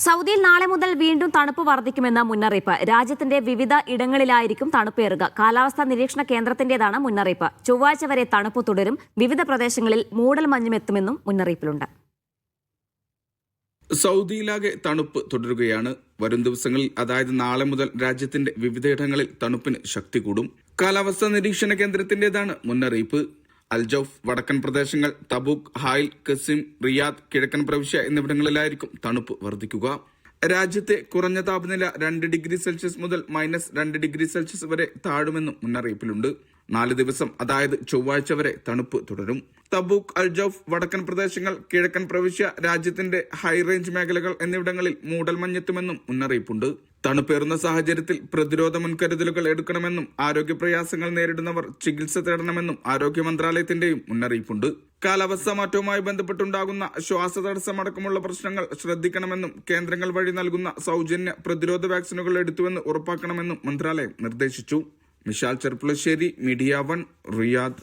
സൗദിയിൽ നാളെ മുതൽ വീണ്ടും തണുപ്പ് വർദ്ധിക്കുമെന്ന മുന്നറിയിപ്പ്. രാജ്യത്തിന്റെ വിവിധ ഇടങ്ങളിലായിരിക്കും തണുപ്പേറുക. കാലാവസ്ഥാ നിരീക്ഷണ കേന്ദ്രത്തിന്റേതാണ് മുന്നറിയിപ്പ്. ചൊവ്വാഴ്ച വരെ തണുപ്പ് തുടരും. വിവിധ പ്രദേശങ്ങളിൽ മൂടൽമഞ്ഞും എത്തുമെന്നും മുന്നറിയിപ്പിലുണ്ട്. സൗദിയിലാകെ തണുപ്പ് തുടരുകയാണ്. വരും ദിവസങ്ങളിൽ, അതായത് നാളെ മുതൽ രാജ്യത്തിന്റെ വിവിധയിടങ്ങളിൽ തണുപ്പിന് ശക്തി കൂടും. കാലാവസ്ഥാ നിരീക്ഷണ കേന്ദ്രത്തിന്റേതാണ് മുന്നറിയിപ്പ്. അൽജൌഫ്, വടക്കൻ പ്രദേശങ്ങൾ, തബൂക്ക്, ഹായിൽ, ഖസിം, റിയാദ്, കിഴക്കൻ പ്രവിശ്യ എന്നിവിടങ്ങളിലായിരിക്കും തണുപ്പ് വർദ്ധിക്കുക. രാജ്യത്തെ കുറഞ്ഞ താപനില 2 ഡിഗ്രി സെൽഷ്യസ് മുതൽ -2 ഡിഗ്രി സെൽഷ്യസ് വരെ താഴുമെന്നും മുന്നറിയിപ്പിലുണ്ട്. 4 ദിവസം, അതായത് ചൊവ്വാഴ്ച വരെ തണുപ്പ് തുടരും. തബൂക്ക്, അൽജൌഫ്, വടക്കൻ പ്രദേശങ്ങൾ, കിഴക്കൻ പ്രവിശ്യ, രാജ്യത്തിന്റെ ഹൈ റേഞ്ച് മേഖലകൾ എന്നിവിടങ്ങളിൽ മൂടൽമഞ്ഞെത്തുമെന്നും മുന്നറിയിപ്പുണ്ട്. തണുപ്പേറുന്ന സാഹചര്യത്തിൽ പ്രതിരോധ മുൻകരുതലുകൾ എടുക്കണമെന്നും ആരോഗ്യ പ്രയാസങ്ങൾ നേരിടുന്നവർ ചികിത്സ തേടണമെന്നും ആരോഗ്യ മന്ത്രാലയത്തിന്റെയും മുന്നറിയിപ്പുണ്ട്. കാലാവസ്ഥാ മാറ്റവുമായി ബന്ധപ്പെട്ടുണ്ടാകുന്ന ശ്വാസതടസ്സമടക്കമുള്ള പ്രശ്നങ്ങൾ ശ്രദ്ധിക്കണമെന്നും കേന്ദ്രങ്ങൾ വഴി നൽകുന്ന സൗജന്യ പ്രതിരോധ വാക്സിനുകൾ എടുത്തുവെന്ന് ഉറപ്പാക്കണമെന്നും മന്ത്രാലയം നിർദ്ദേശിച്ചു. Mishal Cherpulassery, media 1, Riyadh.